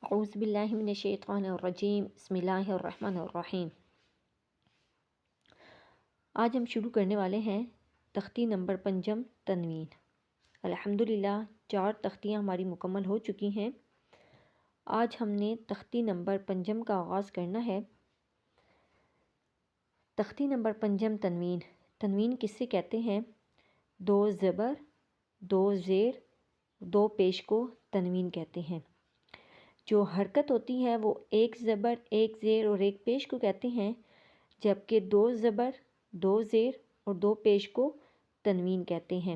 اعوذ باللہ من الشیطان الرجیم بسم اللہ الرحمن الرحیم۔ آج ہم شروع کرنے والے ہیں تختی نمبر 5 تنوین۔ الحمدللہ 4 تختیاں ہماری مکمل ہو چکی ہیں۔ آج ہم نے تختی نمبر 5 کا آغاز کرنا ہے۔ تختی نمبر 5 تنوین۔ تنوین کس سے کہتے ہیں؟ 2 زبر 2 زیر 2 پیش کو تنوین کہتے ہیں۔ جو حرکت ہوتی ہے وہ 1 زبر 1 زیر اور 1 پیش کو کہتے ہیں، جبکہ 2 زبر 2 زیر اور 2 پیش کو تنوین کہتے ہیں۔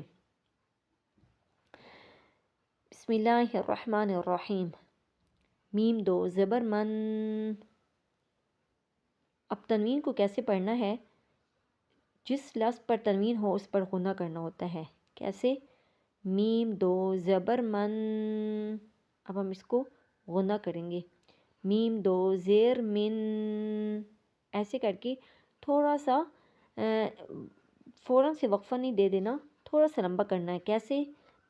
بسم اللہ الرحمن الرحیم۔ میم 2 زبر من۔ اب تنوین کو کیسے پڑھنا ہے؟ جس لفظ پر تنوین ہو اس پر غنہ کرنا ہوتا ہے۔ کیسے؟ میم 2 زبر من۔ اب ہم اس کو غنہ کریں گے۔ میم 2 زیر من، ایسے کر کے تھوڑا سا فوراً سے وقفہ نہیں دے دینا، تھوڑا سا لمبا کرنا ہے۔ کیسے؟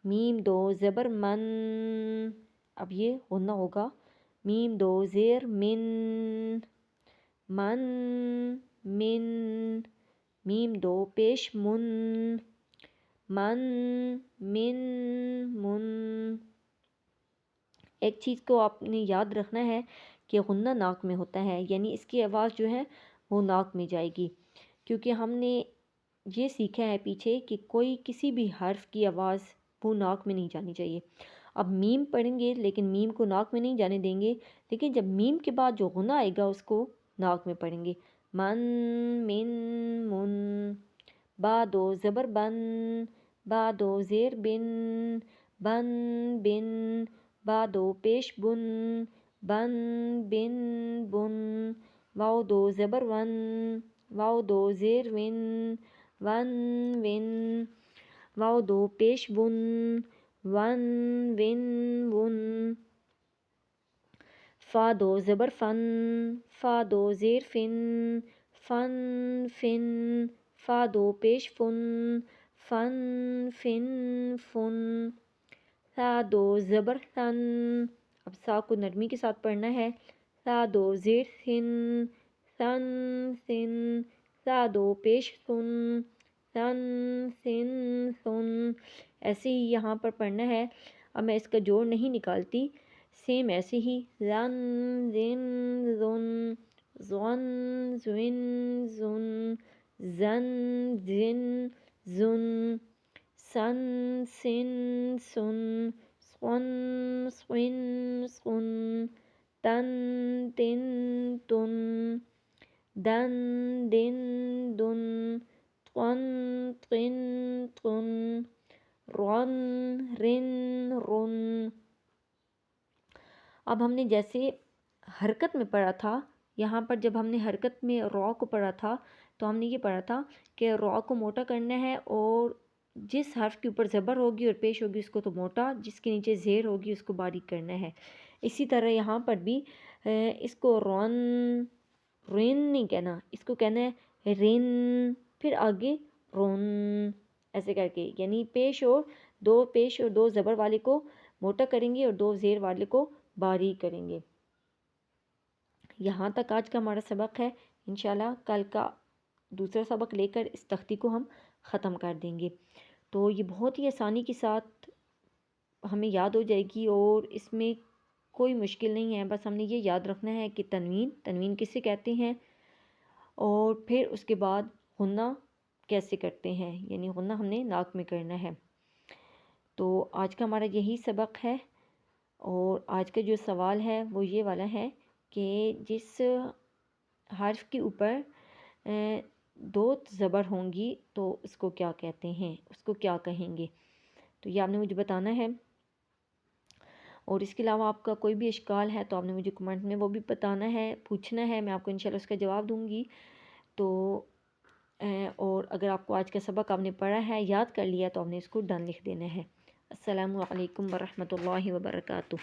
میم 2 زبر من، اب یہ غنہ ہوگا۔ میم 2 زیر من، من من۔ میم 2 پیش من، من من من۔ ایک چیز کو آپ نے یاد رکھنا ہے کہ غنہ ناک میں ہوتا ہے، یعنی اس کی آواز جو ہے وہ ناک میں جائے گی، کیونکہ ہم نے یہ سیکھا ہے پیچھے کہ کوئی کسی بھی حرف کی آواز وہ ناک میں نہیں جانی چاہیے۔ اب میم پڑھیں گے لیکن میم کو ناک میں نہیں جانے دیں گے، لیکن جب میم کے بعد جو غنہ آئے گا اس کو ناک میں پڑھیں گے۔ من من من۔ با 2 زبر بن، با 2 زیر بن، بن بن۔ با 2 پیش بن، بن بن بن۔ واو 2 زبر ون، واو 2 زیر ون، ون ون۔ واو 2 پیش ون، ون ون ون۔ فا 2 زبر فن، فا 2 زیر فن، فن فن۔ فا 2 پیش فن، فن فن فن۔ سا 2 زبر ثن، اب سا کو نرمی کے ساتھ پڑھنا ہے۔ سا 2 زیر سن، سن سن۔ سا 2 پیش سن، سن سن سن۔ ایسے ہی یہاں پر پڑھنا ہے۔ اب میں اس کا جوڑ نہیں نکالتی، سیم ایسے ہی زن زن زن، زن زن زن، زن زن زن، سن سن سن، سن سن سن، تن تن تن، دن دن دن، طن طن طن، رن رن رن۔ اب ہم نے جیسے حرکت میں پڑھا تھا، یہاں پر جب ہم نے حرکت میں را کو پڑھا تھا تو ہم نے یہ پڑھا تھا کہ را کو موٹا کرنا ہے، اور جس حرف کے اوپر زبر ہوگی اور پیش ہوگی اس کو تو موٹا، جس کے نیچے زیر ہوگی اس کو باریک کرنا ہے۔ اسی طرح یہاں پر بھی اس کو رن رن نہیں کہنا، اس کو کہنا ہے رن، پھر آگے رن، ایسے کر کے، یعنی پیش اور 2 پیش اور 2 زبر والے کو موٹا کریں گے اور 2 زیر والے کو باریک کریں گے۔ یہاں تک آج کا ہمارا سبق ہے۔ انشاءاللہ کل کا دوسرا سبق لے کر اس تختی کو ہم ختم کر دیں گے۔ تو یہ بہت ہی آسانی کے ساتھ ہمیں یاد ہو جائے گی اور اس میں کوئی مشکل نہیں ہے، بس ہم نے یہ یاد رکھنا ہے کہ تنوین کسے کہتے ہیں، اور پھر اس کے بعد غنہ کیسے کرتے ہیں، یعنی غنہ ہم نے ناک میں کرنا ہے۔ تو آج کا ہمارا یہی سبق ہے، اور آج کا جو سوال ہے وہ یہ والا ہے کہ جس حرف کے اوپر 2 زبر ہوں گی تو اس کو کیا کہتے ہیں، اس کو کیا کہیں گے، تو یہ آپ نے مجھے بتانا ہے۔ اور اس کے علاوہ آپ کا کوئی بھی اشکال ہے تو آپ نے مجھے کمنٹ میں وہ بھی بتانا ہے، پوچھنا ہے، میں آپ کو انشاءاللہ اس کا جواب دوں گی۔ تو اور اگر آپ کو آج کا سبق آپ نے پڑھا ہے، یاد کر لیا، تو آپ نے اس کو ڈن لکھ دینا ہے۔ السلام علیکم ورحمۃ اللہ وبرکاتہ۔